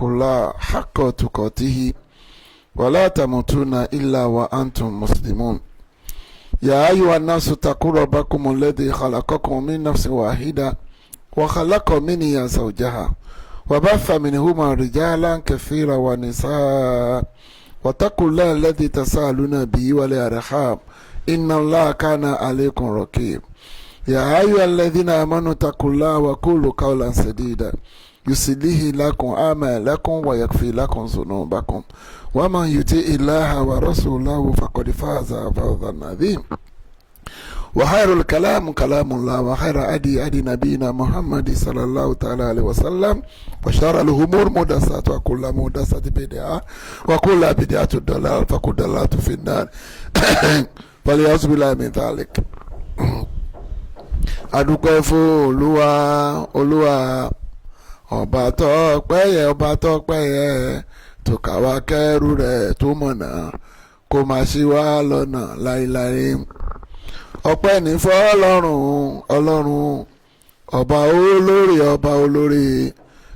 واتقوا الله حق تقاته ولا تموتون إلا وأنتم مسلمون يا أيها الناس اتقوا ربكم الذي خلقكم من نفس واحدة وخلق منها زوجها وبث منهما رجالا كثيرا ونساء واتقوا الله الذي تساءلون به والأرحام إن الله كان عليكم رقيب يا أيها الذين آمنوا اتقوا الله وقولوا قولا سديدا يصلح لكم أعمالكم ويغفر لكم ذنوبكم ومن يطع الله ورسوله فقد فاز فوزا عظيما وخير الكلام كلام الله وخير هدي نبينا محمد صلى الله تعالى عليه وسلم وشر الأمور محدثاتها وكل محدثة بدعة وكل بدعة ضلالة وكل ضلالة في النار فليعوذ بالله من ذلك. adúpẹ́ fún olúwa ọba tó pẹ́ yẹ tó kà wá kẹ́rù rẹ̀ tó mọ̀nà kó má ṣì wá lọ́nà láéláé. ọpẹ́ ní fọ́lọ́run ọba olórí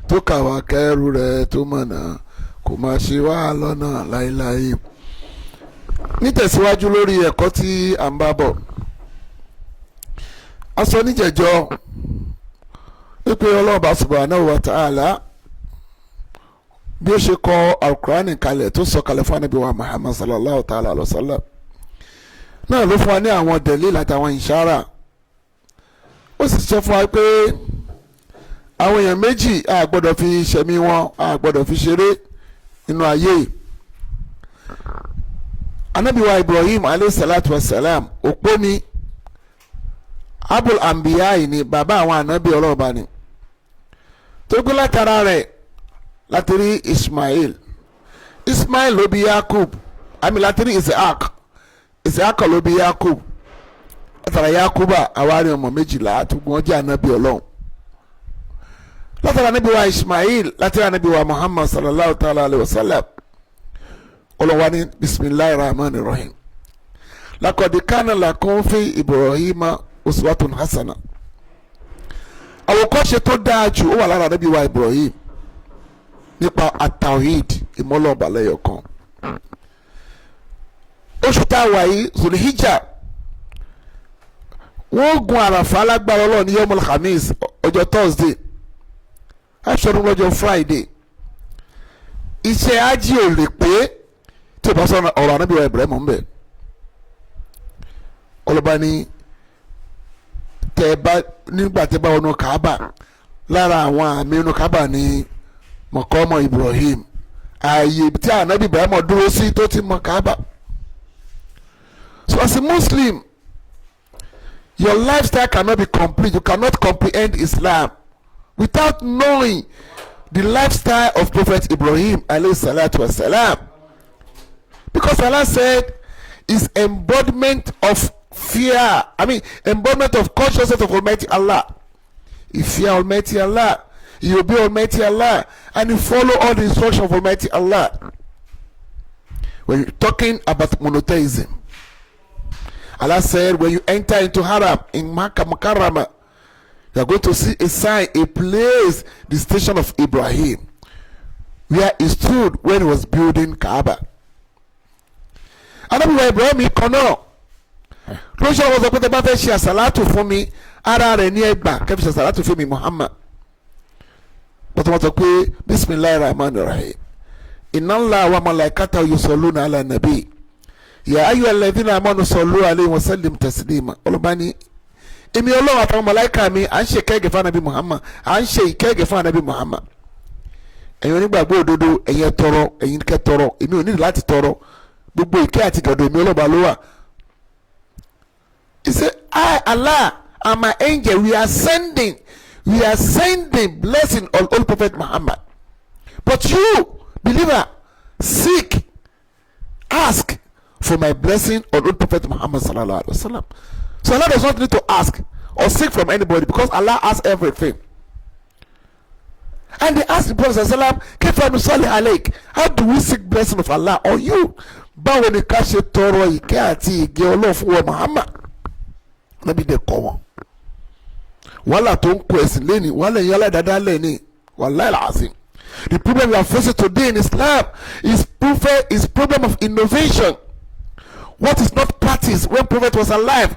tó kà wá kẹ́rù rẹ̀ tó mọ̀nà kó má ṣì wá lọ́nà láéláé. nítẹ̀síwájú lórí ẹ̀kọ́ tí à ń bá bọ̀, a sọ níjẹ̀jọ́ wípé Ọlọ́run subhanahu wa ta'ala bí ó ṣe kọ alukurani kalẹ̀ tó sọ kalẹ̀ fún Ànábì wa Muhammad sallallahu ta'ala alaihi wa sallam náà ló fún wa ní àwọn dẹ̀líl àtàwọn ìṣára. ó sì sọ fún wa pé àwọn èèyàn méjì a gbọ́dọ̀ fi ṣẹ̀mí wọn, a gbọ́dọ̀ fi ṣeré nínú ayé. Ànábì wa Ibrahim alayhi salatu wa salam òpó ni, abul anbiya ni, bàbá àwọn ànábì ọlọ́ọ̀bá ni, tó gbé látara rẹ̀ láti rí Ismail ló bí Yakub, àmì láti rí Isaac ló bí Yakub, látara Yakuba àwárí ọmọ méjìlá àtúgbò wọn jẹ́ ànábì ọlọ́run. látara ànábì wa Ismail láti rí ànábì wa Muhammad sallallahu ta'ala alayhi wa sallam. ọlọ́wà ní bismillahir rahmanir rahim laqad kana lakum fi Ibrahima uswatun hasana. àwòkọ́ṣe tó dáa jù ó wà lára Ànábì wa Ibrahim nípa atawhid ìmọ̀lọ́balẹ̀yọ̀ kan. oṣù tá a wà yìí Zulhijja, wọ́n gun àràfà alágbára Ọlọ́run ní yomul khamis ọjọ́ Thursday, aṣọ́nù lọ́jọ́ Friday. iṣẹ́ ájí ò lè pé tí o bá sọ ọ̀rọ̀ Ànábì wa Ibrahim ń bẹ̀. ọlọ́ba ní nígbà tẹ́ bá wọnú Kaaba, lára àwọn àmì inú Kaaba ní mọ̀kọ́mọ̀ Ibrahim, ààyè tí Ànábì Ibrahim dúró sí tó ti mọ̀ Kaaba. So as a Muslim, your lifestyle cannot be complete. You cannot comprehend Islam without knowing the lifestyle of Prophet Ibrahim alayhi salatu wasalam, because Allah said is embodiment of fear, embodiment of consciousness of Almighty Allah. You fear Almighty Allah, you obey Almighty Allah, and you follow all the instructions of Almighty Allah. When you're talking about monotheism, Allah said when you enter into Haram in Makkah Mukarramah, you are going to see a sign, a place, the station of Ibrahim, where he stood when he was building Kaaba. Ànábì wa Ibrahim kan náà lóṣù àwọn ọ̀sán pété bá fẹ́ ṣe àsàlátù fún mi, ara rẹ̀ ní ẹgbà kẹfì ṣe àsàlátù fún mi Muhammad. wọ́n sọ pé bismillahir rahmanir rahim inna Allaha wa malaikatahu yusalluna ala nabi ya ayyuhal ladhina amanu sallu alayhi wa sallim taslima. ọlọ́ba ní èmi Ọlọ́run àtàwọn màláíkà mi à ń ṣe kẹ́gẹ́ fún Ànábì Muhammad, à ń ṣe ìkẹ́gẹ́ fún Ànábì Muhammad. ẹ̀yin onígbàgbọ́ òdodo, ẹ̀yin tọrọ, ẹ̀yin kẹ́ tọrọ, èmi ò nílò láti tọrọ, gbogbo ìkẹ́ àti gàdọ̀ èmi Ọlọ́ba ló wà. He said, I, Allah, and my angel, we are sending blessing on old Prophet Muhammad. But you, believer, seek, ask for my blessing on old Prophet Muhammad sallallahu alaihi wasallam. So Allah does not need to ask or seek from anybody, because Allah has everything. And they asked the Prophet sallallahu alaihi wasallam, how do we seek blessing of Allah on you? Báwo ni ká ṣe tọrọ ìkẹ́ àti ìgẹ́ Ọlọ́run fún wa Muhammad? Nabi de kọ́ wọn. Wàhálà tó ń kó ẹ̀sìn lẹ́ni, wàhálà ìyá aládàáda lẹ́ni, wallahi alazim. The problem we are facing today in Islam is problem of innovation. What is not practiced when Prophet was alive,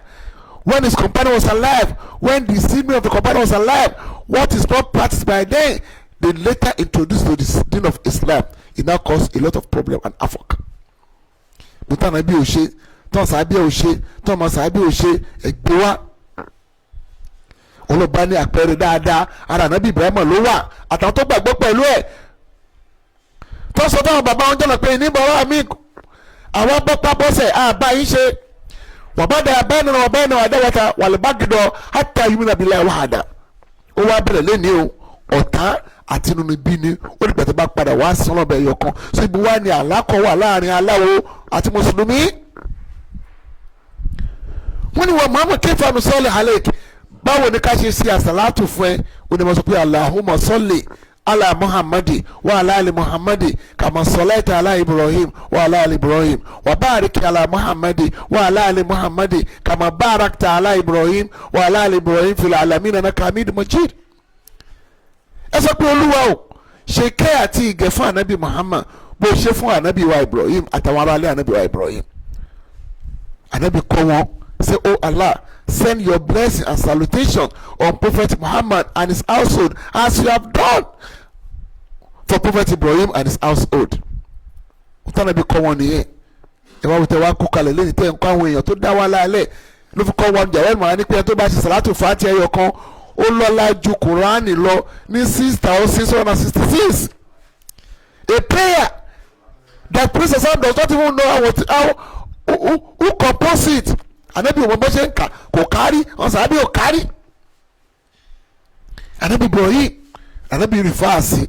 when his companion was alive, when the senior of the companion was alive, what is not practiced by them, they later introduced to the deen of Islam. It now caused a lot of problem and havoc. Mutana bi oshe, ton sabi oshe, ton ma sabi oshe, egbewa. Olóba ní àpẹẹrẹ dáadáa ara Ànábì Ibrahim ló wà àtàwọn tó gbàgbọ́ pẹ̀lú ẹ̀ tó sọ fún bàbá wọn jọ̀nà pé ní bàbá mi àwọn bọ́pá bọ́sẹ̀ àbá yín ṣe wọ́n bá dẹ̀ abẹ́nu náà ọ̀bẹ́nu àdáwọ̀ta wàlúbàgídọ̀ hátà yumina billahi wahada. Ó wá bẹ̀rẹ̀ lẹ́ni o ọ̀tá àti inú bí ni ó dìgbà tó bá padà wá sí ọlọ́bẹ̀ ẹ̀yọ̀ kan so ibi wá ní àlákọ̀ wà láàrin aláwo àti mùsùlùmí. Wọ́n ní wọ́n Muhammad kéfà nù sọ́ọ̀lì halek báwo ni ká ṣe ṣe àsàlátù fún ẹ ó ní mo sọ pé Allahumma salli ala Muhammadi wa ala ali Muhammadi kama sallaita ala Ibrahim wa ala ali Ibrahim wa barik ala Muhammadi wa ala ali Muhammadi kama barakta ala Ibrahim wa ala ali Ibrahim fil alamin innaka Hamidum Majid. Ẹ sọ pé Olúwa o ṣe kẹ́ àti ìgẹ̀ fún Ànábì Muhammad bó ṣe fún Ànábì wa Ibrahim àtàwọn ará ilé Ànábì wa Ibrahim. Ànábì kọ́ wọn say, oh Allah, send your blessing and salutation on Prophet Muhammad and his household as you have done for Prophet Ibrahim and his household. Utana bi kọ́ wọn nìyẹn. Ẹ wá wùtẹ́ wá kó kalẹ̀ lẹ́yìn tẹ́ ń kọ́ àwọn èèyàn tó dá wá lálẹ́ ló fi kọ́ wọn jàwé màá ní pé tó bá ṣe sàlátù fàátì ẹyọ kan ó lọ́lá ju Kùránì lọ ní 6,666. A prayer that Prince Hassan does not even know who compose it. Ànábì wọn bó ṣe ń kà kò kárí wọn sàbí ò kárí. Ànábì Ibrahim Ànábì rìfáàsì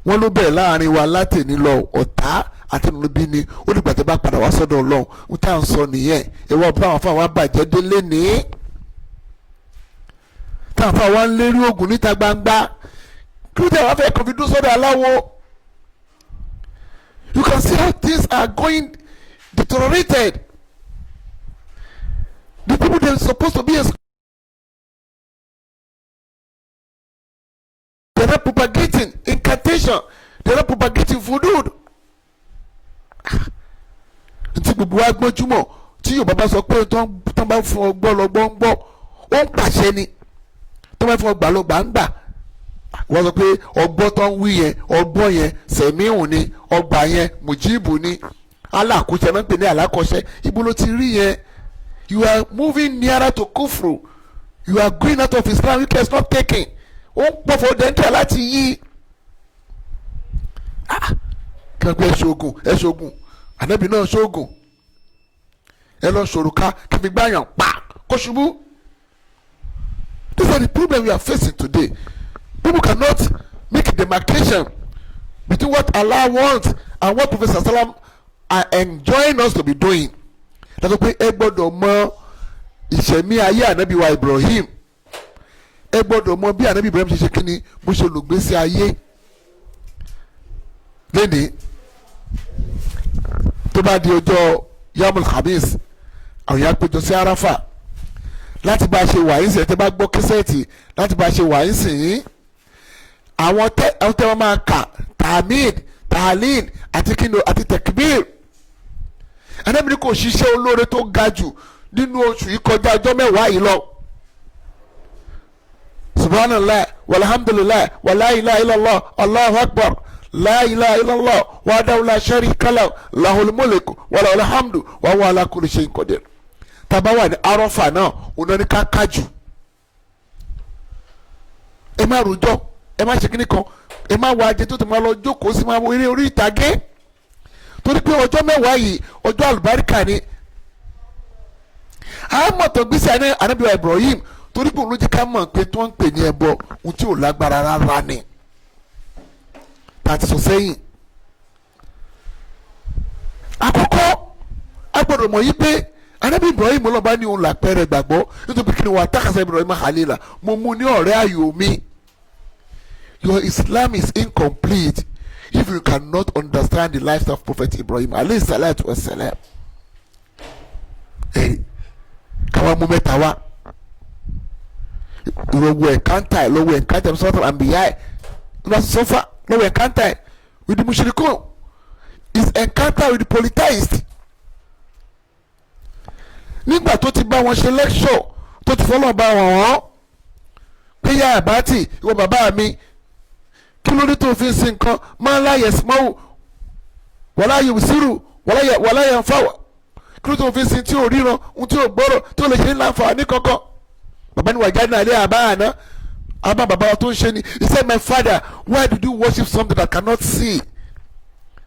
wọn ló bẹ̀rẹ̀ láàrin wa látẹ̀ní lọ ọ̀tá àti nínúbí ni ó dìgbà tó bá padà wá sọ́dọ̀ Ọlọ́run ń tà ń sọ nìyẹn ìwọ bá àwọn fáwọn abàjẹ́ délé ní táwọn fáwọn ń lérí oògùn níta gbangba kí ló dé àwọn afẹ́ kọfí dún sọ́dọ̀ aláwo. You can see how things are going deteriorated. The people they're supposed to be they're not propagating incantation, they're not propagating voodoo. Ntí gbogbo wa gbọ́njúmọ̀ tí Yorùbá bá sọ pé tó ń bá fún ọgbọ́ lọ́gbọ́ ń gbọ́ ó ń pàṣẹ ni tó bá fún ọgbà lọ́gbà ń gbà. Wọ́n sọ pé ọgbọ́ tó ń wí yẹn ọgbọ́ yẹn sẹ̀míhùn ni ọgbà yẹn mùjíìbù ni alákòóṣe náà ń pè ní alákọ̀ọ́ṣẹ́ ibo ló ti rí yẹn. You are moving nearer to kufru. You are going out of Islam. You can not taking. Ó ń pọ̀ fún ọdẹ láti yí. Kí wọ́n gbé ẹ̀ṣọ́gun. Ànábì náà ṣọ́gun. Ẹ lọ ṣòrùka kí fi gbáyàn pa kó ṣubú. These are the problems we are facing today. People cannot make a demarcation between what Allah wants and what Prophet Sallam are enjoying us to be doing. That's why ẹ gbọ́dọ̀ mọ ìṣẹ̀mí ayé Ànábì wa Ibrahim. Ẹ gbọ́dọ̀ mọ bí Ànábì Ibrahim ṣe kíni bó ṣe lògbésí ayé. Lẹ́ni tó bá di ọjọ́ Yamul Khamis àwọn yà péjọ sí Arafa láti bá a ṣe wàyí sìn ẹ tẹ́ bá gbọ́ kẹsẹ̀tì láti bá a ṣe wàyí sìn yín àwọn tẹ́ wọ́n máa kà tamid tahlil àti kíni àti tekbir. Ànábì ní kò ṣiṣẹ́ olóore tó ga jù nínú oṣù yìí kọjá ọjọ́ mẹ́wàá yìí lọ. Subhanallah walhamdulillah wala ilaha illallah Allahu akbar la ilaha illallah wahdahu la sharika lahu lahul mulku wa lahul hamdu wa huwa ala kulli shay'in qadir. Tàbá wà ní Arọ́fà náà òun ní ká kájù. Ẹ má rojọ́ ẹ má ṣe kíní kan ẹ má wá ajé tó ti máa lọ jókòó sí máa eré orí ìtàgé. Torí pé ọjọ́ mẹ́wàá yìí ọjọ́ àlùbáríkà ni àmọ̀tàn gbèsè Ànábì wa Ibrahim torí pé òun ló jẹ́ ká mọ̀ pé tó ń pè ní ẹbọ ohun tí ò lágbára rárá ni tàti sọ sẹ́yìn. Àkọ́kọ́ a gbọ́dọ̀ mọ̀ yí pé Ànábì Ibrahim ọlọ́ba ní òun làpẹrẹ gbàgbọ́ nítorí kí ni wà á tàkàṣà Ibrahim halila mo mú ní ọ̀rẹ́ ayò mi. Your Islam is incomplete if you cannot understand the life of Prophet Ibrahim alayhi salatu wa salam. Káwa mú mẹ́ta wá ìrọ̀wọ́ ẹ̀kántà ìlọ́wọ́ ẹ̀kántà sọ́tọ̀ àmbíyá ẹ̀ ńlá sọ́fà no encounter with the mushrikun. His encounter with the polytheist. Nígbà tó ti bá wọn ṣe lecture tó ti fọlọ́ bá wọn wọ́n pé yá àbátì ìwọ bàbá mi kí ló dé tó fi sin nǹkan máa láyè smáwò wàlá yóò sírù wàlá yẹn fáwà kí ló tó fi sin tí ò ríran ohun tí ò gbọ́rọ̀ tí ò lè ṣe ní láǹfààní kankan. Bàbá ni wàjá náà lé àbá àná àbá bàbá tó ń ṣe ni. He said, my father, why did you worship something that cannot see,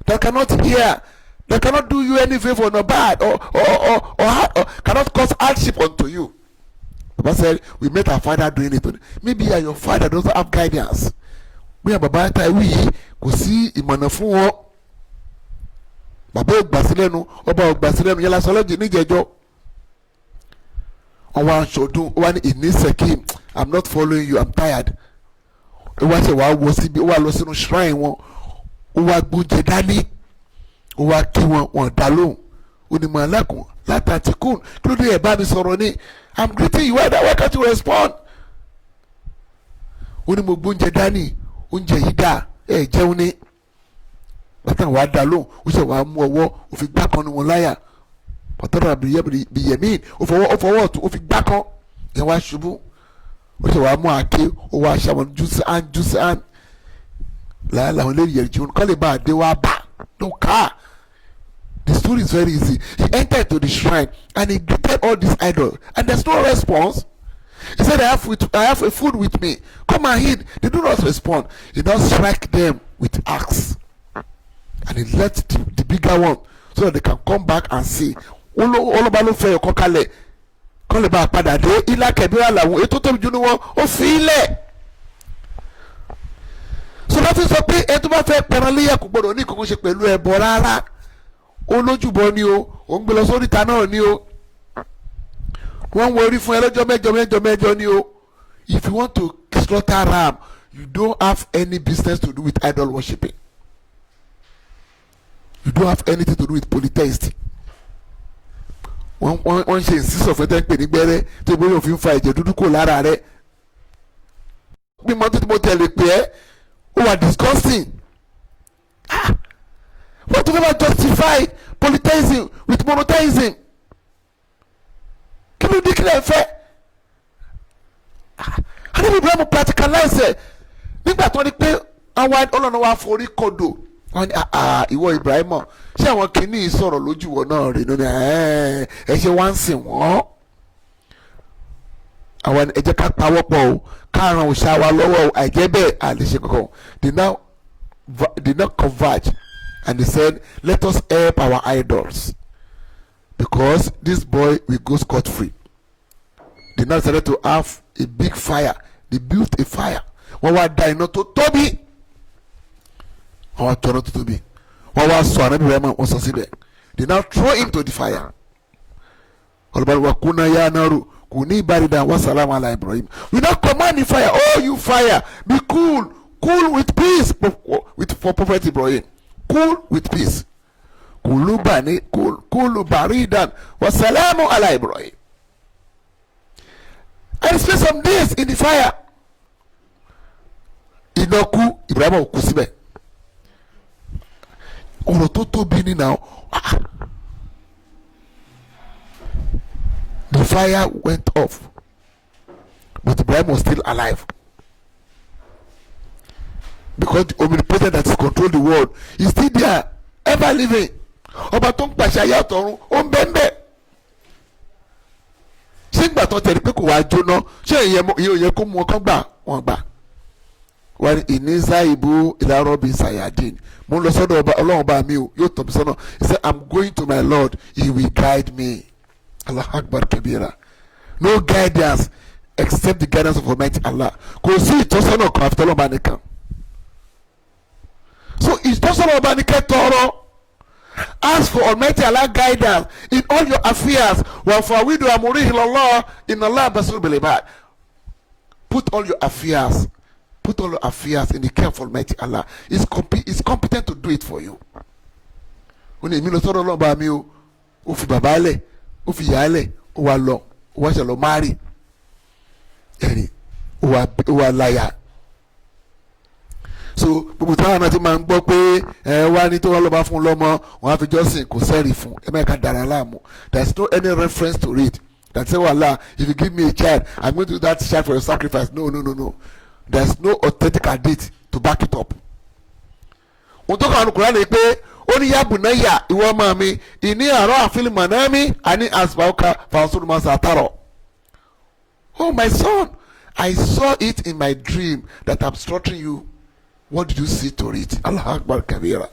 that cannot hear, that cannot do you any favor nor bad or cannot cause hardship unto you? Baba said, we met our father doing it. Maybe your father doesn't have guidance. We are Baba ta ewu yìí kò sí ìmọ̀nà fún wọn. Bàbá ò gbà sílẹ̀ nu ọba ò gbà sílẹ̀ nu yẹn lásán lọ́jọ́ níjẹ̀jọ́. Ọwọ́ aṣọ́dún wà ní ìnísẹ̀kìm, I'm not following you, I'm tired. Ó wá ṣe wàá wọ síbi ó wá lọ sínú shrine wọn ó wá gbóúnjẹ dání ó wá kí wọn dá lóhùn onímọ̀ alákùn látàtìkùn kí ló dé ẹ̀ bá mi sọ̀rọ̀ ní I'm greeting you, why can't you respond? Onímọ̀ gbóúnjẹ dání oúnjẹ yìí dá ẹ̀ jẹun ní látàn wàá dá lóhùn ó ṣe wàá mú ọwọ́ ó fi gbá kan ní wọn láyà pàtàkì bìyẹ̀mí ó fọwọ́ ọ̀tún ó fi gbá kan yẹn wá ṣubú ó ṣe wàá mú àáké ó wá ṣàwọn jùsí án làwọn lè yẹ̀rì jù kọ́ lè bá àdé wá bá no car. The story is very easy. He entered to the shrine and he greeted all these idols and there's no response. He said, I have a food with me, come and eat. They do not respond. He now strike them with axe and he left the bigger one so that they can come back and see. Olóba ló fẹ́ ọkọ kalẹ̀ kọ́ lè bá a padà dé ilá kẹ̀bíra làwọn ètò tóbi jù ní wọn ó fi ilẹ̀. So láti sọ pé ẹ tó bá fẹ́ pẹran léyà kò gbọdọ̀ ní ìkókó ṣe pẹ̀lú ẹbọ rárá. Olójúbọ ni o ò ń gbé lọ sórí ìta náà ni o wọ́n ń wọ orí fún ẹ lọ́jọ́ mẹ́jọ ni o. If you want to slaughter ram, you don't have any business to do with idol worshiping. You don't have anything to do with polytheism. wọ́n ṣe ìsísọ̀ fẹ́ tẹ́ ń pè ní gbẹ́rẹ́ tó ìbéèrè òfin fa ẹ̀jẹ̀ dúdú kò lára rẹ̀. bí mo tẹ̀lé pé ẹ́ ó wà disgusting. What do we justify polytheism with monotheism? Kí ló dé kí lè fẹ́? Adébí Ibrahim practicalize ẹ̀ nígbà tó ní pé àwọn ọlọ́run wa forí kodò. Wọ́n ní ìwọ Ibrahim ṣé àwọn kìíní sọ̀rọ̀ lójú wọn náà rí nínú ẹ ṣe wá ń sìn wọ́n. Àwọn ẹ jẹ́ ká pawọ́pọ̀ o ká ran òòṣà wa lọ́wọ́ o àìjẹ́ bẹ́ẹ̀ àlèṣe kankan. They now converge. And they said, let us help our idols because this boy will go scot-free. They now decided to have a big fire. They built a fire. Wọ́n wá da iná tó tóbi. Wọ́n wá tọ́ iná tó tóbi. Wọ́n wá sọ ànábì rẹ̀ mọ́ wọ́n sọ síbẹ̀. They now throw him to the fire. Olùbàdàn wa kúnná yá náírà kò ní ìbáradà wa sàlámù ala Ibrahim. We now command the fire. Oh, you fire, be cool with peace for Prophet Ibrahim. Cool with peace. Kulu baridan wa salamu ala Ibrahim. And spent some days in the fire. Inoku Ibrahim kú síbẹ̀. Ọ̀rọ̀ tó tóbi ni now. The fire went off, but Ibrahim was still alive. Because the omnipotent that is control the world is still there, ever living. Ọba tó ń pàṣẹ ayé àtọ̀run ó ń bẹ́ẹ̀ ṣé ìgbà tó tẹ̀lé pé kò wá jóná ṣé ìyẹn yẹ kó mú ọkàn gbà wọ́n gbà. Wọ́n ní ìníṣà ìbú ìlàrọ̀ bíi sayadin mo ń lọ sọ́dọ̀ ọlọ́run bá mi o yóò tọ́ mi sọ́nà. He said, I'm going to my Lord, he will guide me. Allahu Akbar kabira. No guidance except the guidance of Almighty Allah. Kò sí ìtọ́sọ́nà kan àfi tọ́lọ́mọ nìkan. So ìtọ́sọ́nà ọba nìkan tọrọ. Ask for Almighty Allah guidance in all your affairs. Wa fawidu amurihi ilallah inna Allah basirun bil ibad. Put all your affairs in the care of Almighty Allah. He's competent to do it for you. Ó ní èmi lọ sọ́dọ̀ ọlọ́ba mi o, ó fi bàbá lẹ̀, ó fi ìyá lẹ̀, ó wá lọ, ó wá ṣe lọ márì, ẹ̀rì, ó wá láyà. so gbogbo táwọn náà ti máa ń gbọ́ pé wá ní tó wọ́n lọ́ bá fún un lọ́mọ wọn á fi jọ́sìn kò sẹ́rì fún ẹ mẹ́ka dára láàmú. there is no any reference to it that say wàhálà if you give me a child I'm going to do that child for a sacrifice. No. there is no authentic hadith to back it up. ohun tó kàn án Kùránì ni pé ó ní yá bunayya ìwọ ọmọ mi ìní àárọ̀ àfihàn manami àní asbauka fàṣọdúnmọ́ sàtàrọ̀. Oh my son, I saw it in my dream that I'm slaughtering you. What did you see to it? Allah Akbar kabira.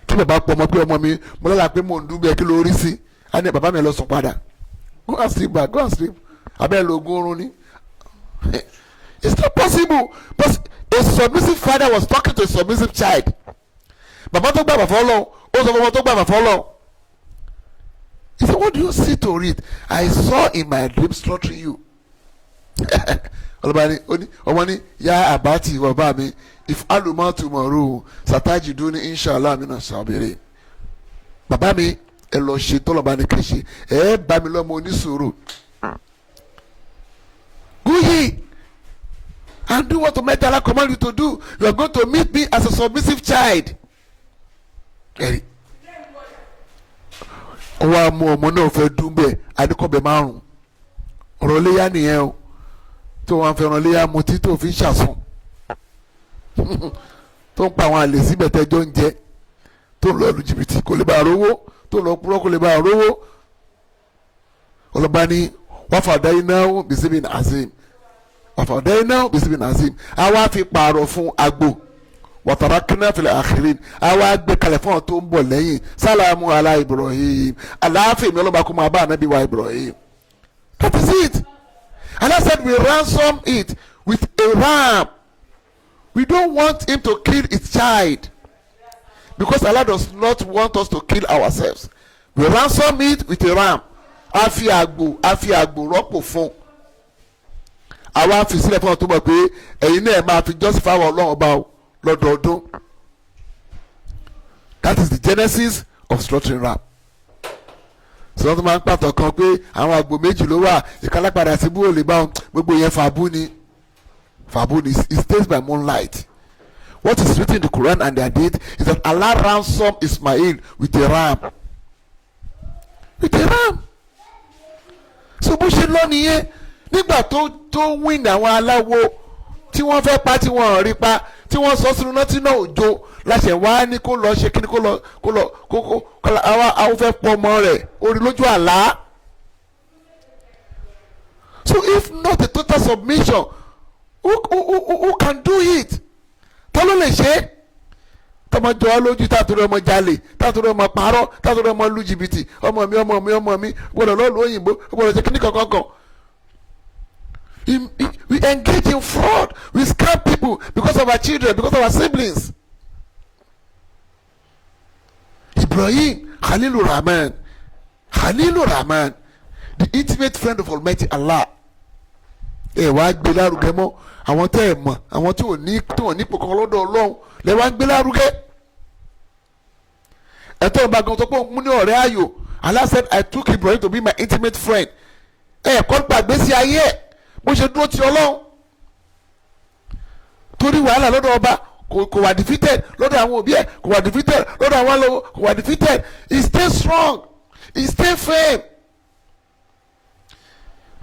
Kí bàbá pọ̀ ọmọ pé ọmọ mi mo lọ́la pé mo ń dún bẹ́ẹ̀ kí ló rí sí. A ní bàbá mi lọ sùn padà. Go and sleep back, go and sleep. Abẹ́ lo ogun oorun ni. It's not possible. But a submissive father was talking to a submissive child. Bàbá tó gbà bàfọ́ lọ, ó sọ fún ọmọ tó gbà bàfọ́ lọ. He said, what do you see to it? I saw in my dream slaughtering you. ọmọ ní yá àbátì bàbá mi if aluma tomorrow sataji duni inshallah mina sabiri. bàbá mi ẹ lọ ṣe tọ́lọ̀bá ní kẹ́ṣe ẹ bá mi lọ́mọ oníṣòro. go ye and do what Almighty Allah command you to do. You are going to meet me as a submissive child. ọwọ́ àmú ọmọ náà fẹ́ dún bẹ́ẹ̀ adékọ̀bẹ̀ márùn-ún ọ̀rọ̀ léyà nìyẹn o. tó wọn fẹ́ràn léyà mutí tó fi ń ṣàsùn tó ń pa àwọn àlè síbẹ̀ tẹ́jọ́ ń jẹ tó ń lọ lu jìbìtì kò lè bá rówó tó ń lọ purọ́ kò lè bá rówó. ọlọ́ba ní wafadainahu bisibin azim wafadainahu bisibin azim àwa fi pààrọ̀ fún agbo watarakna fil akhirin àwa gbé kalẹ̀ fún ọ tó ń bọ̀ lẹ́yìn sálámù ala Ibrahim aláàfin mi ọlọ́ba kó máa bá ànábì wa Ibrahim. That is it. Allah said we ransom it with a ram. We don't want him to kill his child because Allah does not want us to kill ourselves. We ransom it with a ram. A fi àgbò rọ́pò fún. Àwa fi sílẹ̀ fún ọ tó mọ̀ pé ẹ̀yin náà máa fi justify àwọn Ọlọ́run ọba lọ́dọọdún. That is the genesis of slaughtering ram. Sọ tó máa ń pàtó kan pé àwọn àgbò méjì ló wà ìkálápadà sí búrò lè bá wọn gbogbo yẹn fàbú ni it stays by moonlight. What is written in the Quran and the Hadith is that Allah ransomed Ismail with a ram. So bó ṣe lọ nìyẹn nígbà tó win àwọn aláwo tí wọ́n fẹ́ pa tí wọ́n rí pa tí wọ́n sọ sínú náà tí náà ò jó láṣẹ wá ní kó lọ ṣe kíni kó lọ àwọn fẹ́ pọ̀ ọmọ rẹ̀ orí lójú àlá. So if not a total submission, who can do it? Ta ló lè ṣe? Tọmọ jọ ọ lójú tàtúrò ọmọ jalè tàtúrò ọmọ parọ́ tàtúrò ọmọ lu jìbìtì ọmọ mi gbọ́dọ̀ lọ́ọ̀lù òyìnbó gbọ́dọ̀ ṣe kíní kankan. We engage in fraud. We scam people because of our children, because of our siblings. Ibrahim, Khalilur Rahman, the intimate friend of Almighty Allah. Wá gbé lárugẹ mọ́ àwọn tẹ́ ẹ̀ mọ̀ àwọn tí ò ní pọ̀kan lọ́dọ̀ Ọlọ́run lẹ wá gbé lárugẹ. Ẹ̀tọ́ ọba gan sọ pé òun mú ní ọ̀rẹ́ ayò. Allah said I took Ibrahim to be my intimate friend. Kọ́ gbàgbé sí ayé ẹ̀ bó ṣe dúró ti Ọlọ́run torí wàhálà lọ́dọ̀ ọba kò wà defeated lọ́dọ̀ àwọn òbí ẹ̀ kò wà defeated lọ́dọ̀ àwọn alówó kò wà defeated. He stay strong, he stay firm.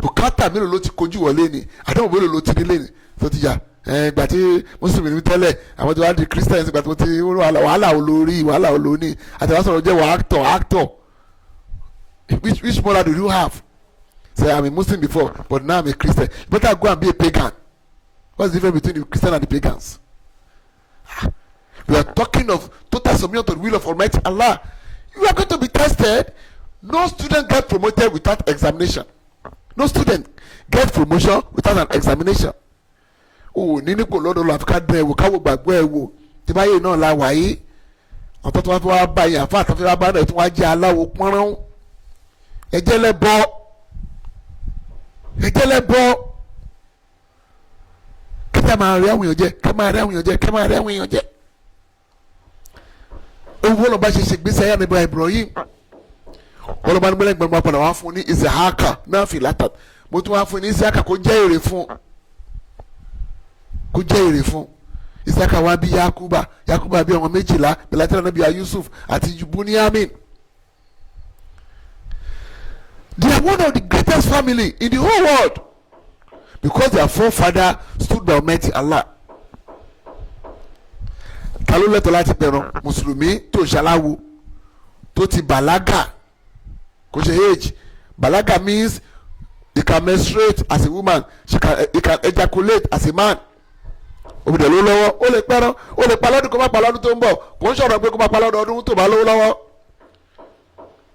Bùkátà mélòó ló ti kojú wọlé ni àdéhùn mélòó ló ti nílé ni tó ti yà ìgbà tí mùsùlùmí ní tẹ́lẹ̀ àwọn tí wọ́n á di Christians ìgbà tí wọ́n ti wàhálà olórí àtàwọn sọ̀rọ̀ jẹ́ actor which moral do you have? Say I'm a Muslim before but now I'm a Christian. You better go and be a pagan. What's the difference between the Christian and the pagans? We are talking of total submission to the will of Almighty Allah. You are going to be tested. No student get promoted without examination. No student get promotion without an examination. Nínú kò lọ́dọ̀ lọ àfikà dán ẹ̀wò káwọ́ gbàgbọ́ ẹ̀wò tí báyìí náà la wáyé. Ọ̀tọ̀ tí wọ́n fi wá bá yẹn àfa àtàfẹ́ wá bá náà tí wọ́n á jẹ́ aláwo pọ́nrán. Ẹ̀jẹ̀ lẹ́bọ̀. Kẹ́tà máa rí àwọn èèyàn jẹ́. Owó lọ́ba ṣe ṣègbésẹ̀ ayé ànábì Ibrahim. Wọ́n lọ́ba nígbàlẹ́ gbẹ̀rún máa padà wá fún ní Isahaka náà fi látà. Mo tún wá fún ní Isahaka kó jẹ́ èrè fún. Isaka wá bí Yakuba bí ọmọ 12 bẹ̀lẹ́tẹ̀rẹ̀ náà bí Yusuf àti Bunyamin. They are one of the greatest family in the whole world because their forefather stood by Almighty Allah. Ta ló lẹ́tọ̀ọ́ láti pẹ̀rọ mùsùlùmí tó ṣaláwo tó ti bàlágà kò ṣe age. Bàlágà means he can menstruate as a woman, he can ejaculate as a man. Obìnrin ló lọ́wọ́ ó lè pẹ́rọ ó lè pa lọ́dún kó má pa lọ́dún tó ń bọ̀ kò ń ṣọ̀rọ̀ pé kó má pa lọ́dún ọdún tó bá lówó lọ́wọ́.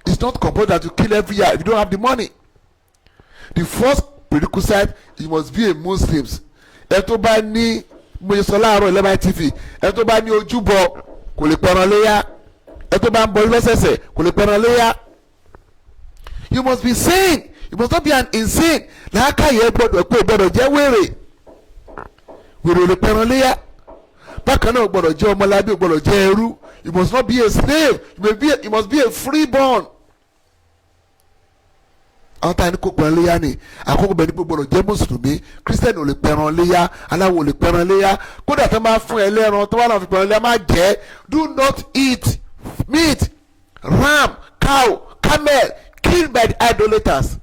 It's not compulsory that you kill every year if you don't have the money. The first prerequisite, you must be a Muslim. Ẹ tó bá ní mo ṣe sọ láàárọ̀ Ẹlẹ́mà TV, ẹ tó bá ní ojúbọ kò lè pẹran léyà, ẹ tó bá ń bọ lọ́sẹ̀sẹ̀ kò lè pẹran léyà. You must be sane. You must not be an insane. Làákàyè gbọ́dọ̀ pé gbọ́dọ̀ jẹ́ wèrè. Wèrè ò lè pẹran léyà. Bákan náà gbọ́dọ̀ jẹ́ ọmọlábí gbọ́dọ̀ jẹ́ ẹrú. You must not be a slave. You must be a freeborn. Àwọn táyà ní kó pẹran léyà ni àkókò bẹ́ẹ̀ ni pé gbọ́dọ̀ jẹ́ mùsùlùmí. Kírísítẹ́nì ò lè pẹran léyà, aláwọ̀ ò lè pẹran léyà. Kódà tó máa fún ẹ lẹ́ran tó wà náà fi pẹran léyà máa jẹ́. Do not eat meat, ram, cow, camel killed by the idolaters.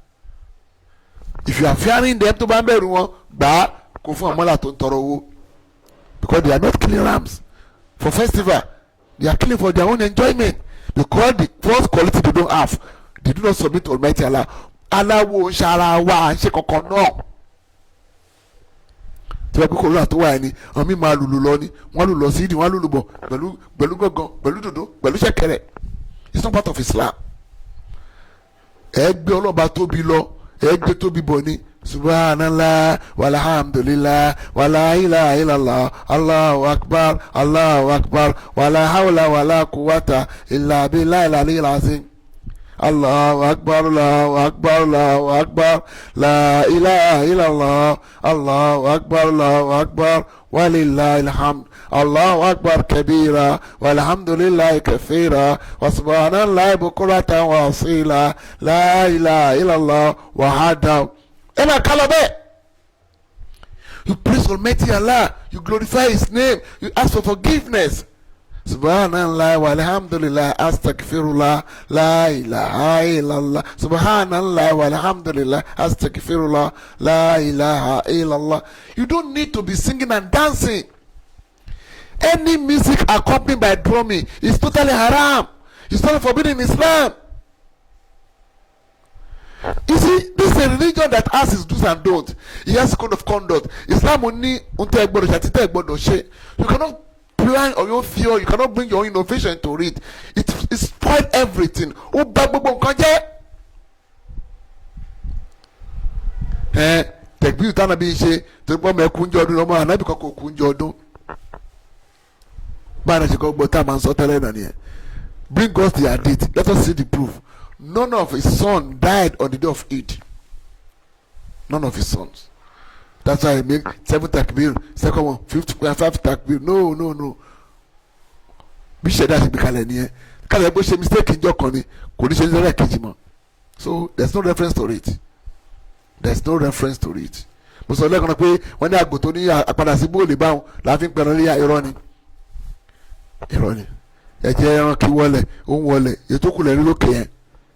If you are fearing them tó bá ń bẹ̀rù wọn gbà á kó fún àmọ́là tó ń tọrọ owó. Because they are not killing rams for festival. They are killing for their own enjoyment. Because the first quality they don't have, they do not submit to Almighty Allah. Allah wo ṣara wa ṣe kankan náà. Tí wọ́n pẹ́ kó lóra tó wà ní àwọn míì máa lùlù lọ ní wọ́n lùlù lọ sí ìdí wọ́n lùlù bọ̀ pẹ̀lú gángan pẹ̀lú dòdò pẹ̀lú ṣẹ̀kẹ̀rẹ̀. It's not part of Islam. Ẹ gbé ọlọ́ba tóbi lọ ẹ gbé tóbi bọ̀ ní. Subhanallah walhamdulillah wala ilaha illallah Allahu akbar wala hawla wala quwwata illa billahi al-aliyyil azim. Allahu akbar la ilaha illallah Allahu akbar walillahil hamd. Allahu akbar kabira walhamdulillahi kathira wa subhanallahi bukratan wa asila la ilaha illallah wahdahu. Ema kalabe. You praise Almighty Allah, you glorify His name, you ask for forgiveness. Subhanallah walhamdulillah astaghfirullah la ilaha illallah. Subhanallah walhamdulillah astaghfirullah la ilaha illallah. You don't need to be singing and dancing. Any music accompanied by drumming is totally haram. It's not forbidden in Islam. You see, this is a religion that has its do's and don'ts. It has a code of conduct. Islam only you cannot plan or your fear, you cannot bring your own innovation to it. It spoils everything. Tẹ̀gbí ìtànà bí n ṣe tó gbọ́ mọ ẹkún jọ ọdún ọmọ ànábì kan kò kún jọ ọdún. Báyìí ṣe kọ́ gbọ́ tá a máa ń sọ tẹ́lẹ̀ náà nìyẹn. Bring us their date. Let us see the proof. None of his sons died on the day of Eid. None of his sons. That's why he make 7 takbir, second one, 5 takbir. No. Bí ṣẹ̀dá ṣe bí kalẹ̀ nìyẹn. Kalẹ̀ bó ṣe mistake ìjọ kan ni kò ní ṣe ní kejì mọ́. So there's no reference to it. There's no reference to it. Mo sọ lẹ́ẹ̀kan náà pé wọ́n ní àgbò tó ní àpadà sí bóòlì báwọn láàfin pẹ̀rọ ní irọ́ ni. Irọ́ ni. Ẹ̀jẹ̀ ẹran kí wọlé, ó ń wọlé, ètò kùlẹ̀ ní lókè yẹn.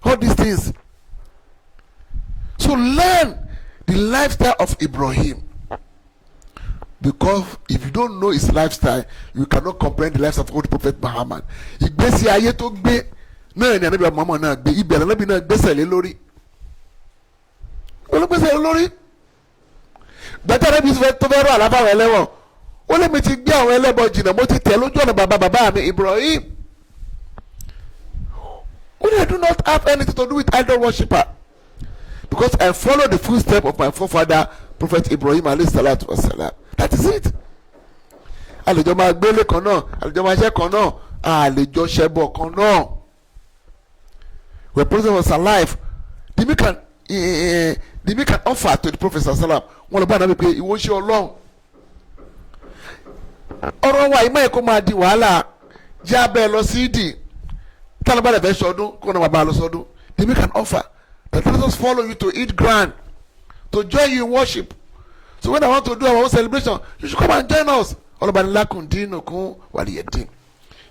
All these things. So learn the lifestyle of Ibrahim. Because if you don't know his lifestyle, you cannot comprehend the lifestyle of Holy Prophet Muhammad. Ìgbésí ayé tó gbé náà ni Ànábì Muhammad náà gbé ibẹ̀ Ànábì náà gbésẹ̀ lé lórí. Olùgbésẹ̀ lé lórí. Gbẹ̀tẹ̀ Ànábì tó fẹ́ rọ àlábàwọ̀ ẹlẹ́wọ̀n. Ó lè mi ti gbé àwọn ẹlẹ́bọ̀ jìnnà mo ti tẹ̀ lójú ọ̀nà bàbá mi Ibrahim. I do not have anything to do with idol worshipper. Because I follow the footsteps of my forefather, Prophet Ibrahim alayhi salatu wasalam. That is it. Àlejò máa gbélé kan náà, àlejò máa ṣe kan náà, àlejò ṣẹbọ kan náà. When Prophet was alive, the man can offer to the Prophet sallam. Wọ́n lọ bá Ànábì pé ìwọ ṣe Ọlọ́run. Ọ̀rọ̀ wa ìmọ̀ ẹ̀kọ́ máa di wàhálà. Jẹ́ abẹ́ lọ sí ìdí. Talabale fẹ́ sọdún kó náà bàbá lọ sọdún. They make an offer that let us follow you to eat grand, to join you in worship. So when I want to do our own celebration, you should come and join us. ọlọ́ba ní lakum dinukum waliya din.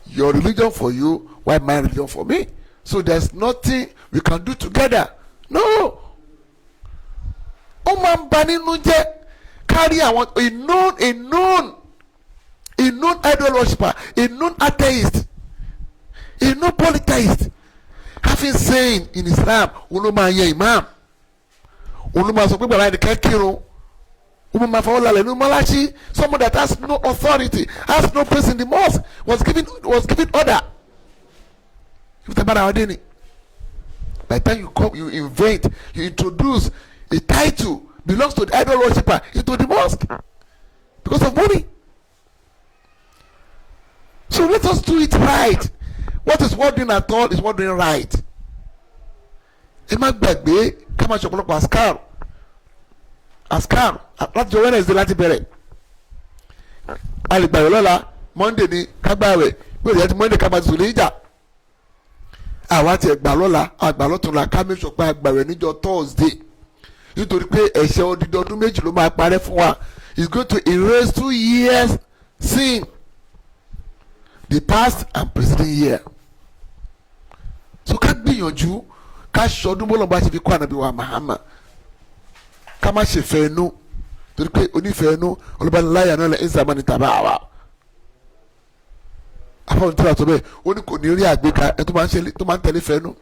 Your religion for you, why my religion for me? So there's nothing we can do together. No. Ó máa ń bà nínú jẹ́ kárí àwọn a known idol worshiper, a known atheist, a known polytheist having saying in Islam, òun máa yẹ imam, òun máa sọ pé bàbá ẹni kẹ́kírun, òun máa fọwọ́ lálẹ́ ní mọ́láṣí. Someone that has no authority, has no place in the mosque, was given order. If the matter ni, by the time you come, you invent, you introduce a title belongs to the idol worshiper into the mosque because of money. So let us do it right. What is worth doing at all is worth doing right. Ẹ má gbàgbé ká máa ṣe ọ̀pọ̀lọpọ̀ askar láti jọ Wednesday láti bẹ̀rẹ̀. A lè gbàgbé lọ́la Monday ní kágbáwẹ̀ bí òye ti Monday ká máa ti sùn ní ìjà. Àwa ti ẹ̀gbà lọ́la àgbà lọ́tùnla ká make sure pé àgbàwẹ̀ níjọ́ Thursday. Nítorí pé ẹ̀ṣẹ̀ odidi ọdún méjì ló máa parẹ́ fún wa. It's going to erase 2 years sin. The past and present year. So ká gbìyànjú ká ṣọdún bọ́lọ̀ bá ṣe fi kọ́ ànábì wa Muhammad. Ká má ṣe fẹ́ inú torí pé onífẹ́ inú ọlọ́bàláyà náà lẹ́ ẹ̀sán mọ́ni tàbá àwa. Afọ́n tí a sọ bẹ́ẹ̀ ó ní kò ní rí àgbéga ẹ̀ tó máa ń tẹ̀lé fẹ́ inú.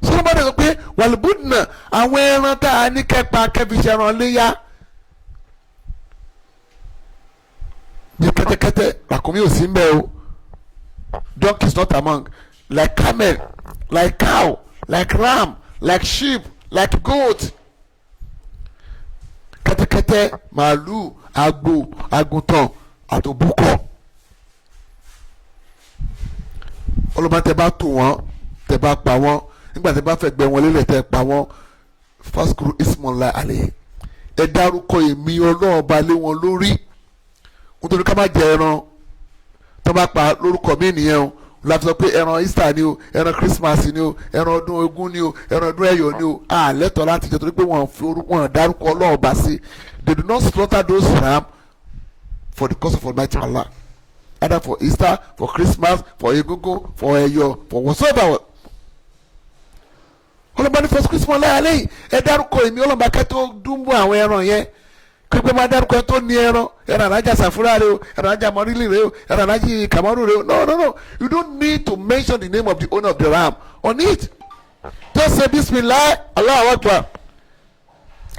Sọ́dọ̀ bá dẹ̀ sọ pé wàlúbùdùnà àwọn ẹran tá a ní kẹ́pa kẹ́fi ṣe ẹran léyà. Bí kẹ́tẹ́kẹ́tẹ́ ràkúnmí ò sí ń bẹ̀ o. Donkey is not among. Like camel, like cow, like ram, like sheep, like goat. Kẹ́tẹ́kẹ́tẹ́, màálù, àgbò, àgùntàn, àtòbúkọ̀. Ọlọ́mọ tẹ bá tò wọ́n, tẹ bá pa wọ́n, nígbà tẹ bá fẹ́ gbẹ wọn lélẹ̀ tẹ pa wọ́n. Fásikúrú ismọ̀lá àlẹ́. Ẹ dárúkọ èmi ọlọ́ọ̀ba lé wọn lórí. Nítorí ká má jẹ ẹran tó bá pa lórúkọ mí nìyẹn o. Láti sọ pé ẹran Easter ni o, ẹran Christmas ni o, ẹran ọdún Ògún ni o, ẹran ọdún Ẹ̀yọ̀ ni o. Lẹ́tọ̀ọ́ láti jẹ torí pé wọ́n dárúkọ ọlọ́ọ̀ba sí. They do not slaughter those ram for the cause of Almighty Allah. Either for Easter, for Christmas, for Egungun, for Ẹ̀yọ̀, for whatsoever. Ọlọ́ba ní first Christmas láyà lẹ́yìn ẹ dárúkọ èmi ọlọ́ba kẹ́ tó dúnbọ̀ àwọn ẹran yẹn. Pípẹ́ máa dárúkọ tó ní ẹran alájà sàfúrà rẹ o, ẹran alájà mọ́rílì rẹ o, ẹran alájì kàmọ́rù rẹ o. No. You don't need to mention the name of the owner of the ram on it. Just say Bismillah, Allahu Akbar.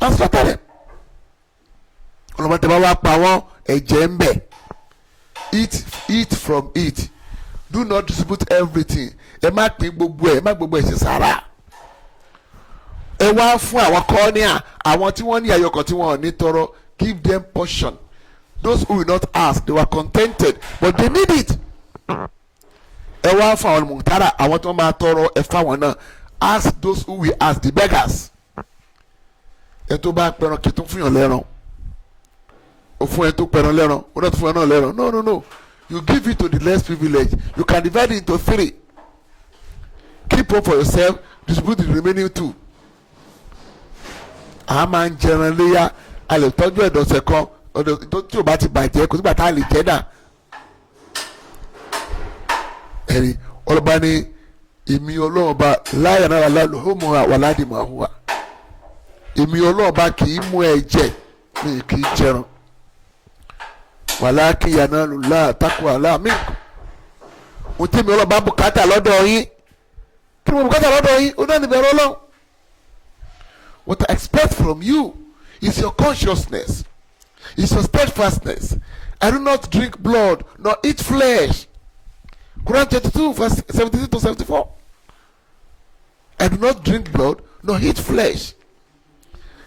And slaughter them. Ọlọ́mọ tẹ bá wá pa wọ́n ẹ̀jẹ̀ ń bẹ̀. Eat from it. Do not distribute everything. Ẹ má pín gbogbo ẹ̀, ẹ má gbogbo ẹ̀ ṣe sàrà. Ẹ wá fún àwọn kọ́níà àwọn tí wọ́n ní àyọkọ̀ tí wọ́n ní tọrọ, give them portion. Those who will not ask, they were contented but they need it. Ẹ wá fún àwọn mùtárà àwọn tí wọ́n máa tọrọ ẹ fáwọn náà. Ask those who will ask, the beggars. Ẹ tó bá pẹran kí tó fún yàn lẹ́ran. O fún ẹ tó pẹran lẹ́ran, o náà tó fún ẹ náà lẹ́ran. No. You give it to the less privileged. You can divide it into 3. Keep one for yourself, distribute the remaining 2. A máa ń jẹran léyà, a lè tọ́jú ẹ̀dọ̀sẹ̀ kan tí o bá ti bàjẹ́ kò sígbà tá a lè jẹ́ dà. Ẹ̀rí ọlọ́ba ní èmi ọlọ́ọ̀ba láyà náà lálùhómù wàládìmọ̀ àhùwà. Èmi ọlọ́ọ̀ba kì í mú ẹ̀jẹ̀ mi kì í jẹran. Wàlákì yànnà lùlá àtàkùn àlámì. Mo tẹ́ mi ọlọ́ọ̀ba bùkátà lọ́dọ̀ yín. Kí ni mo bùkátà lọ́dọ̀ yín? Ó náà ní bẹ̀rẹ̀ Ọlọ́run. What I expect from you is your consciousness, is your steadfastness. I do not drink blood nor eat flesh. Quran 22 verse 73 to 74. I do not drink blood nor eat flesh.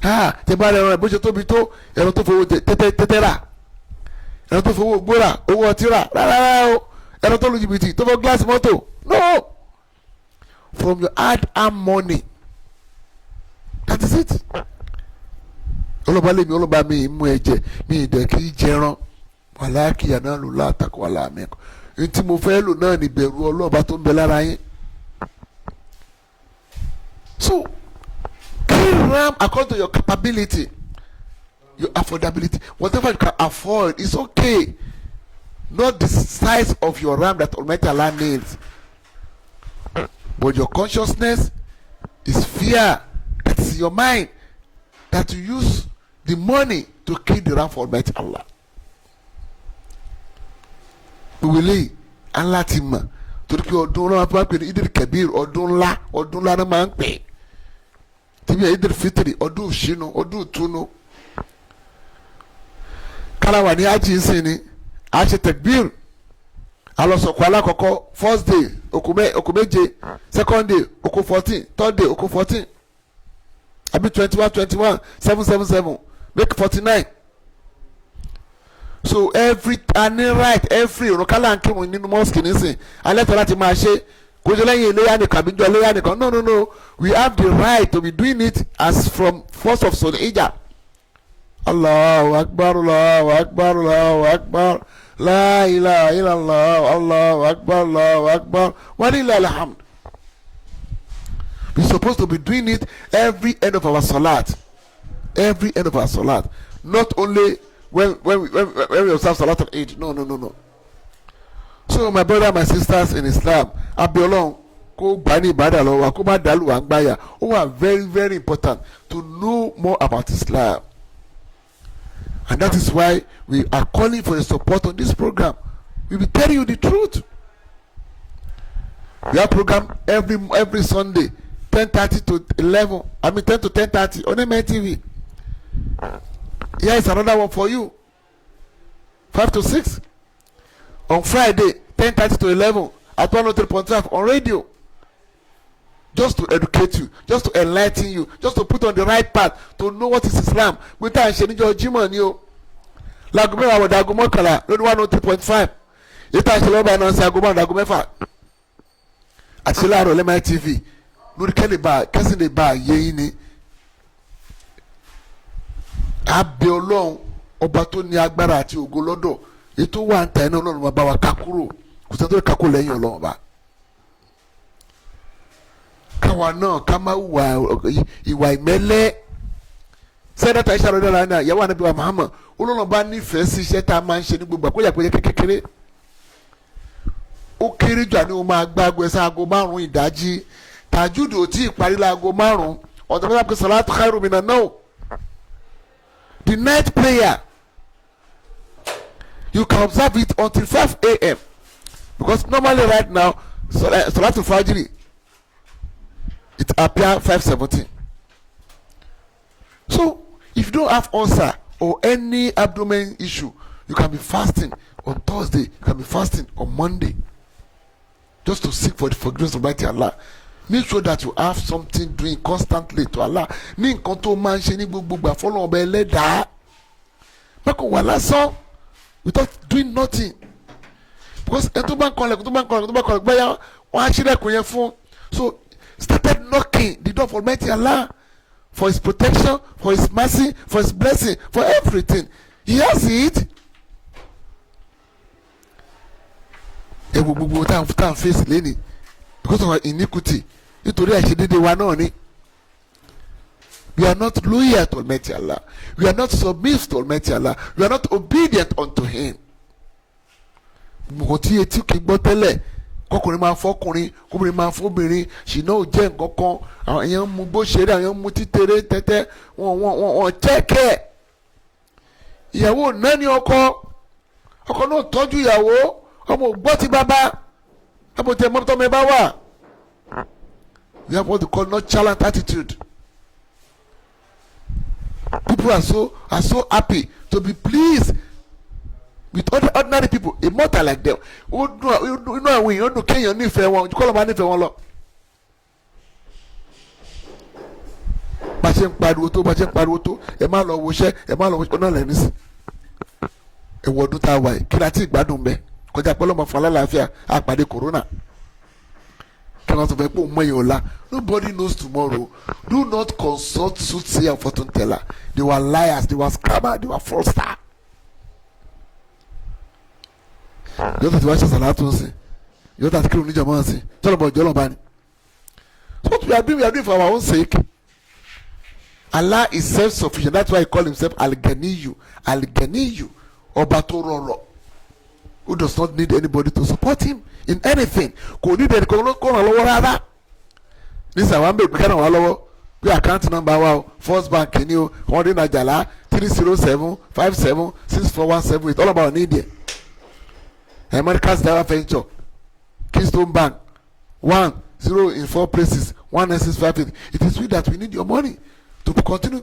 Tẹ bá rẹ ẹran ẹ bó ṣe tóbi tó ẹran tó fowó tẹ́tẹ́ rà, ẹran tó fowó gbóra owó ọtí rà rárá o, ẹran tó lu jìbìtì tó fọ gíláàsì mọ́tò. No, from your hard-earned money. That is it. Ọlọ́ba lèmi ọlọ́ba mi mú ẹ̀jẹ̀ mi ìdẹ̀ kì í jẹran. Wàláàkì àná lò látàkùn àlàmì. Ntí mo fẹ́ lò náà ní bẹ̀rù ọlọ́ba tó ń bẹ lára yín. So kill ram according to your capability. your affordability, whatever you can afford, it's okay. Not the size of your RAM that Almighty Allah needs, but your consciousness is fear that is your mind, that you use the money to kill the RAM for Almighty Allah. Wíwílé Allah ti mọ̀ torí pé ọdún náà máa ń pè ní Idil Kabir, ọdún ńlá náà máa ń pè. Tìbí Idil Fitri, ọdún ìṣínú, ọdún ìtúnú. Káláwà ní ájì ń sìn ní àṣẹ Takbir. Alọ́sọ̀kọ̀ alákọ̀ọ́kọ́ first day okùn méje, second day okùn 14, third day okùn 14. Àbí 21, 777, make 49. So every right every òrùkálà ń kírun nínú mosque nísìn alẹ́tọ̀ láti máa ṣe kò jẹ́ lẹ́yìn iléyà nìkan àbíjọ iléyà nìkan. No, we have the right to be doing it as from 1st of Zulhijjah. Allahu Akbar, Allahu Akbar, Allahu Akbar, La ilaha illallah, Allahu Akbar, Allahu Akbar, walillahil hamd. We're supposed to be doing it every end of our salat. Every end of our salat. Not only when we observe Salat al-Eid. No. So my brother, my sisters in Islam, Abiolong, ko bani bada lo ko ma dalu angbaya. Very, very important to know more about Islam. And that is why we are calling for your support on this program. We will tell you the truth. We have program every Sunday, 10:30 to 11. 10 to 10:30 on MTV. Here is another one for you. 5 to 6. On Friday, 10:30 to 11 at 103.5 on radio. Just to educate you, just to enlighten you, just to put on the right path to know what is Islam. We tell you, Shenijo Jimon, you. Lagumera wa dagumo kala, lórí 103.5. Yeta ìṣẹ̀lẹ̀ ọba náà ṣe agumọ̀ dagumefa. Àti láàárọ̀ lẹ́mọ̀ TV. Lórí kẹ́sìn lè bá yé yín ni. Abẹ́ Ọlọ́run ọba tó ní agbára àti ògo lọ́dọ̀. Ètò wà ń ta iná Ọlọ́run máa bá wa ká kúrò. Kò sẹ́ni tó lè ká kúrò lẹ́yìn Ọlọ́run ọba. Káwa náà ká má ìwà ìmẹ́lẹ́. Sẹ́dátà Aisha radhiyallahu anha ìyàwó Ànábì wa Muhammad Ọlọ́run bá nífẹ̀ẹ́ sí iṣẹ́ tá a máa ń ṣe ní gbogbo àkóyà kékeré. Ó kéré jù àní o máa gbá aago ẹ̀sán aago 5 ìdájí. Tàjúdù ò tí ì parí láago 5. Ọ̀dọ̀ bá pẹ́ salatu khairu minan nawm. The night prayer, you can observe it until 5 a.m. Because normally right now, Salatul Fajr, it appears 5:17. So, if you don't have ulcer or any abdomen issue, you can be fasting on Thursday, you can be fasting on Monday. Just to seek for the forgiveness of Almighty Allah. Make sure that you have something doing constantly to Allah. Ní nǹkan tó máa ń ṣe ní gbogbo àfọlọ́ ọba ẹlẹ́dàá. Bákan wà lásán without doing nothing. Because ẹ tó bá ń kọlẹ̀ gbẹ́yà wọ́n á ṣílẹ̀kùn yẹn fún. So started knocking the door for Almighty Allah for His protection, for His mercy, for His blessing, for everything. He has it. Ẹ wo gbogbo tá à ń face lẹ́nìí because of our iniquity. Nítorí àìṣedéédé wa náà ni. We are not loyal to Almighty Allah. We are not submissive to Almighty Allah. We are not obedient unto Him. Mo ti etí kì í gbọ́ tẹ́lẹ̀ kọkùnrin máa fọkùnrin kọkùnrin máa fọbìnrin ṣìnà ò jẹ́ nǹkan kan àwọn èèyàn mú bó ṣeré àwọn èèyàn mú títẹ̀rẹ̀ tẹ́tẹ́ wọ́n chẹ́kẹ̀. Ìyàwó náà ní ọkọ náà tọ́jú ìyàwó ọmọ ògbọ́ ti bàbá àbòtí ẹ̀ mọ́tọ́ mi bá wà. We have what they call nonchalant attitude. People are so happy to be pleased with other ordinary people, a mortal like them. You know when you don't care, you fair one. You call them any fair one. Bàṣẹ ń pariwo tó, ẹ má lọ wọṣẹ́, ọ̀nà lẹ́ni sí. Ẹ wọ ọdún tá a wà yìí, kí ni àti ìgbádùn bẹ́ẹ̀? Kọjá pẹ́ lọ́mọ fún alálàáfíà, àpàdé corona. Nobody knows tomorrow. Do not consult soothsayer and fortune teller. They were liars, they were scammers, they were fraudsters. You have to watch us a lot. You have to kill Nijamansi. Tell about Jolobani. So what we are doing for our own sake. Allah is self-sufficient. That's why he called himself Al-Ganiyu. Al-Ganiyu, Ọba tó rọrọ̀, who does not need anybody to support him in anything. Kò ní ìdẹ̀ni kò ràn lọ́wọ́ rárá. Nísìnyí àwọn àmì ìgbìkẹ́ ràn wá lọ́wọ́ bí account number wa o First Bank ni o wọ́n dín Nàjàlá 307-57-64178 all about need there. America's Dara Venture, Keystone Bank 10 in 4 places 19658. It is we that we need your money to continue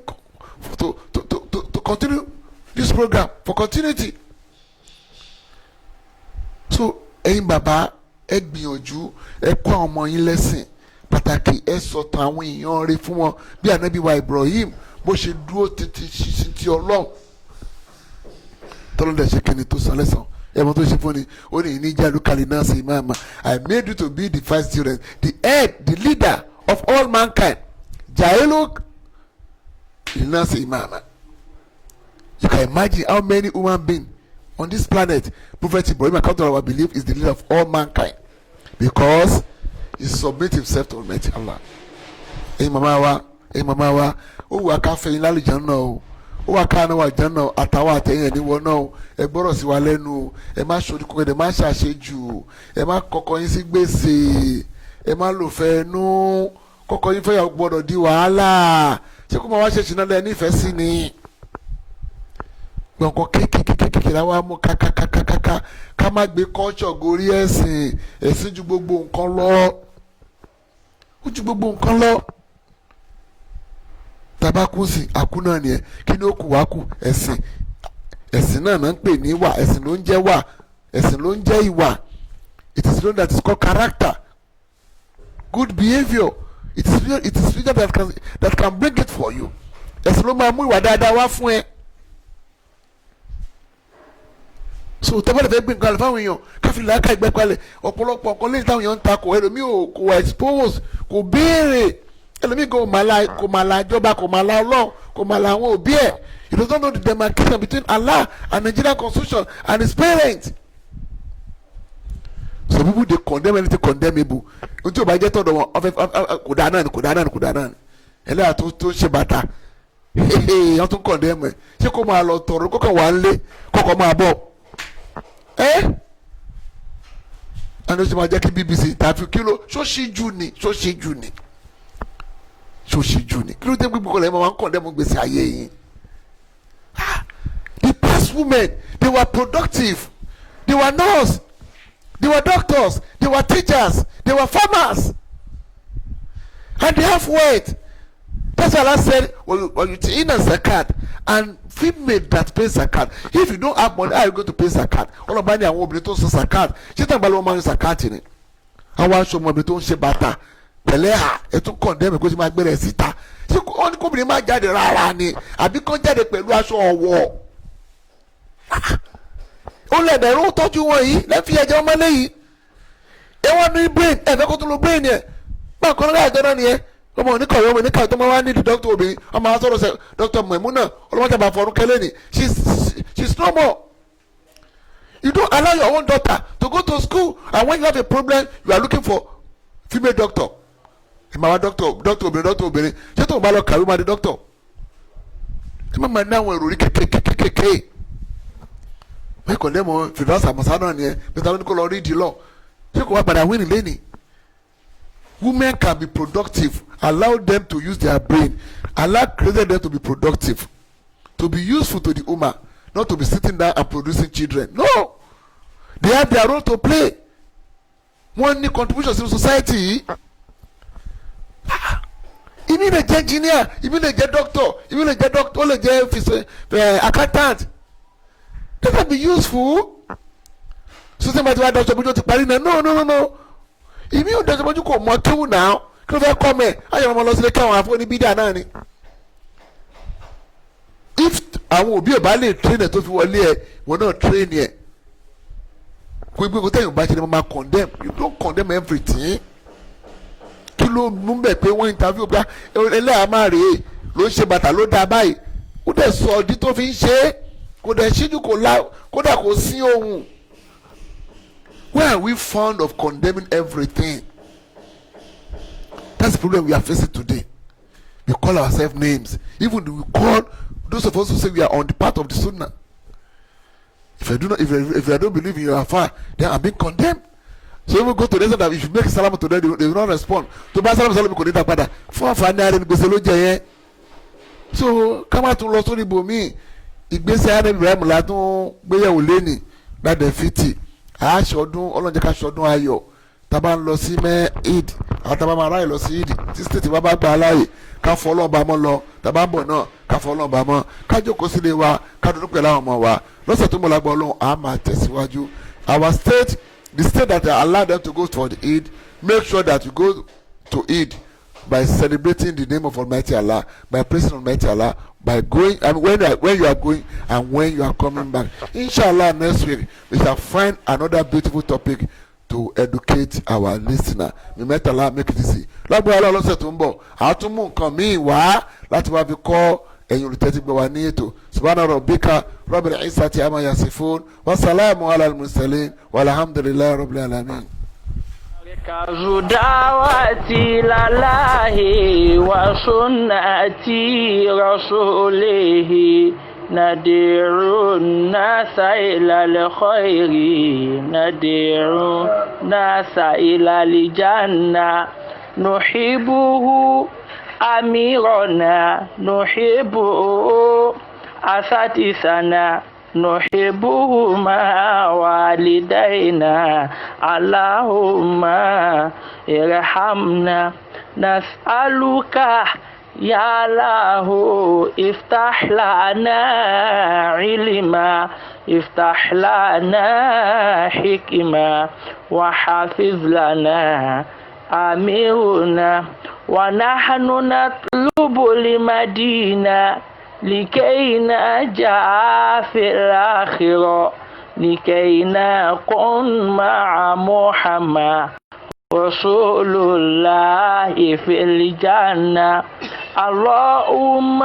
to continue this program for continuity. So ẹ̀yin bàbá ẹ gbìyànjú ẹ kọ́ àwọn ọmọ yín lẹ́sìn pàtàkì ẹ sọ̀tàn àwọn èèyàn rẹ̀ fún wọn bí Ànábì wa Ibrahim bó ṣe dúró títí ṣiṣẹ́ ti Ọlọ́run tọ́lọ́dẹ̀ ṣe kíni tó san lẹ́sàn ẹ̀mọ́ tó ṣe fún ni ó ní ìníjà lukali náà ṣe imama. I made you to be the first student, the head, the leader of all mankind. Jailuk náà ṣe imama. You can imagine how many human beings on this planet Prophet Ibrahim, according to our belief, is the leader of all mankind because he submit himself to Almighty Allah. Hey mama wa, ó wà ká fẹ̀yìn lálùjánnà náà o, ó wà ká náà wà jánnà àtàwọn àtẹ̀yìn ẹni wọ náà o, ẹ gbọ́dọ̀ sí wa lẹ́nu o, ẹ má ṣorí kókè, ẹ má ṣàṣejù o, ẹ má kọ́kọ́ yín sí gbèsè, ẹ má lò fẹ́ nú, kọ́kọ́ yín fẹ́yàwó gbọ́dọ̀ di wàhálà, ṣé kó máa wá ṣe ṣìnà lẹ́ nífẹ̀ẹ́ sí ni. Gbọ̀ngàn kéékèèké la wá mú kákákákáká ká má gbé culture gorí ẹ̀sìn ju gbogbo nǹkan lọ, ó ju gbogbo nǹkan lọ. Tabaku sí àkú náà nìyẹn, kí ni ó kù wá kù ẹ̀sìn náà ń pè ní wà, ẹ̀sìn ló ń jẹ́ wà, ẹ̀sìn ló ń jẹ́ ìwà. It is that is called character, good behaviour. It is religion that can bring it for you. Ẹ̀sìn ló máa mú ìwà dáadáa wá fún ẹ. So tẹ́fọ́lẹ̀ fẹ́ gbé nǹkan lè fáwọn èèyàn káfíńlá ká ìgbẹ́ palẹ̀ ọ̀pọ̀lọpọ̀ nǹkan lẹ́yìn táwọn èèyàn ń takò ẹlòmíì kò expose kò béèrè ẹlòmíì kò máa la ìjọba kò máa la Ọlọ́run kò máa la àwọn òbí ẹ̀. He does not know the demarcation between Allah and Nigerian constitution and his parents. So people dey condemn anything condemnable. Ntí o bá jẹ́ tọ̀dọ̀ wọn kò dáa náà ni ẹlẹ́yà tó ṣe bàtà wọ́n tún condemn ẹ̀ ṣé kó máa lọ tọ̀rọ̀ kókò wà ń lé kókò máa bọ̀. Ẹni ó sì máa jẹ́ kí BBC tàbí kíló ṣóṣíjú ni kí ló dé gbogbo kọlẹ̀ máa ń condemn gbèsè ayé yìí. The past women, they were productive, they were nurses, they were doctors, they were teachers, they were farmers, and they have wealth. That's why Allah said, when you take in a zakat, and female that pays zakat, if you don't have money, how are you going to pay zakat? All about the woman to say zakat. She don't believe woman zakat in it. I want some woman to say bata. Peleha, et to condemn because you might be a sita. She only come in my jáde rárá ni. Àbí kan jáde pẹ̀lú aṣọ ọwọ́. Ó lè dẹ̀rọ tọ́jú wọn yìí, lẹ́fì ẹ̀jẹ̀ ọmọ lẹ́yìn. Ẹ wọ́n ní brain, ẹ̀ fẹ́ kó tó lo brain yẹn. Bákan náà àjọ náà nìyẹn. Ọmọ oníkàwé tó máa wá ní di dókítà obìnrin ọmọ àwọn sọ̀rọ̀ sẹ Dr. Maimuna ọlọ́mọdébà fọ̀rún kẹlẹ́ ni she's no more. You don't allow your own daughter to go to school and when you have a problem you are looking for female doctor. Ìmọ̀ àwọn doctor obìnrin ṣé tó ń bá lọ kàwé máa di doctor. Ẹ má máa ní àwọn èrò rí kékeré. Mẹ́kọ̀ọ́ lẹ́mọ̀ fìdásà àmọ̀sá náà nìyẹn Mr. Oníkó lọ rí ìdí lọ ṣé kò wá padà wí nílé ni. Women can be productive. Allow them to use their brain. Allah created them to be productive, to be useful to the ummah, not to be sitting down and producing children. No, they have their role to play. One new contribution to society. You mean a engineer? You mean a doctor? You mean a doctor? Or a accountant? They can be useful. So somebody who does no. Ìmí ò dẹ́sẹ̀ mọ́jú kò mọ kéwù náà kí ló fẹ́ kọ́ mẹ́ ayọ̀ ọmọ lọ sílé káwọn afọ ní bídà náà ni. If àwọn òbí ò bá lè train ẹ̀ tó fi wọlé ẹ̀ wọ́n náà train ẹ̀ kó gbé kó tẹ̀yìn bá ṣe ni wọ́n máa condemn. You don't condemn everything. Kí ló mú bẹ̀ pé wọ́n interview bá ẹlẹ́yà máa rèé ló ń ṣe bàtà ló dáa báyìí ó dẹ̀ sọ ọdí tó fi ń ṣe é kò dẹ̀ ṣíjú kódà kò sí ohun. Why are we fond of condemning everything? That's the problem we are facing today. We call ourselves names. Even we call those of us who say we are on the path of the Sunnah. If I don't believe in your affair, then I'm being condemned. So we go to them that if you make salam to them, they will not respond. To buy salam kò ní dá padà. Fún àǹfààní ara ẹni gbèsè ló jẹ yẹn. So ká má tún lọ sórí ibòmíì. Ìgbésẹ̀ Ànábì Ibrahim la tún gbéyàwó lẹ́nì ládẹ̀ fìtì. Àṣọdún ọlọ́njẹ́ ká ṣọdún ayọ̀. Tábà ń lọ sí Eid. Àwọn tábà máa ráyè lọ sí Eid. Tí stéètì bá gba aláyè. Ká fọ Ọlọ́run bá mọ́ lọ. Tábà ń bọ̀ náà ká fọ Ọlọ́run bá mọ́. Ká jókòó sílé wa. Ká dúró pẹ̀lú àwọn ọmọ wa. Lọ́sẹ̀ tó mọ̀ lágbọ́ Ọlọ́run á máa tẹ̀síwájú. Our state, the state that allow them to go for the Eid, make sure that you go to Eid by celebrating the name of Almighty Allah, by praising Almighty Allah, by going, and when you are going and when you are coming back. Inshallah, next week we shall find another beautiful topic to educate our listener. We met Allah, make it easy. Lágbára Allah lọ́sẹ̀ tó ń bọ̀, àtúmù nǹkan míì wá láti wá fi kọ́ ẹ̀yin olùtẹ́tí gbọ́ wa ní ètò. Subhana rabbika rabbil izzati amma yasifun wa salamun ala al-mursalin walhamdulillahi rabbil alamin. Kazu dawati lalahi wa sunnati rasulihi nadiru nasa ila al-khairi nadiru nasa ila al-janna nuhibuhu amirana nuhibuhu asatisana nuhibuhuma walidaina Allahumma irhamna nas'aluka ya Allahu iftah lana ilma iftah lana hikma wa hafiz lana amiruna wa nahnu natlubu limadina لكي نجع في الآخرة لكي نكون مع محمد رسول الله في الجنة اللهم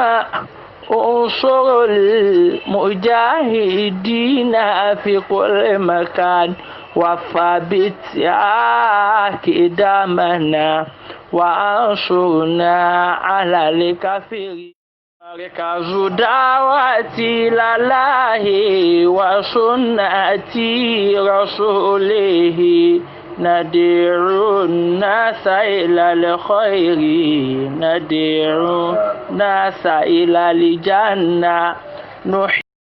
انصر المجاهدين في كل مكان وثبت أقدامنا وانصرنا على الكافرين Kazu dawati lalahi wa sunnati rasulihi nadiru nasa ila al-khairi nadiru nasa ila al-janna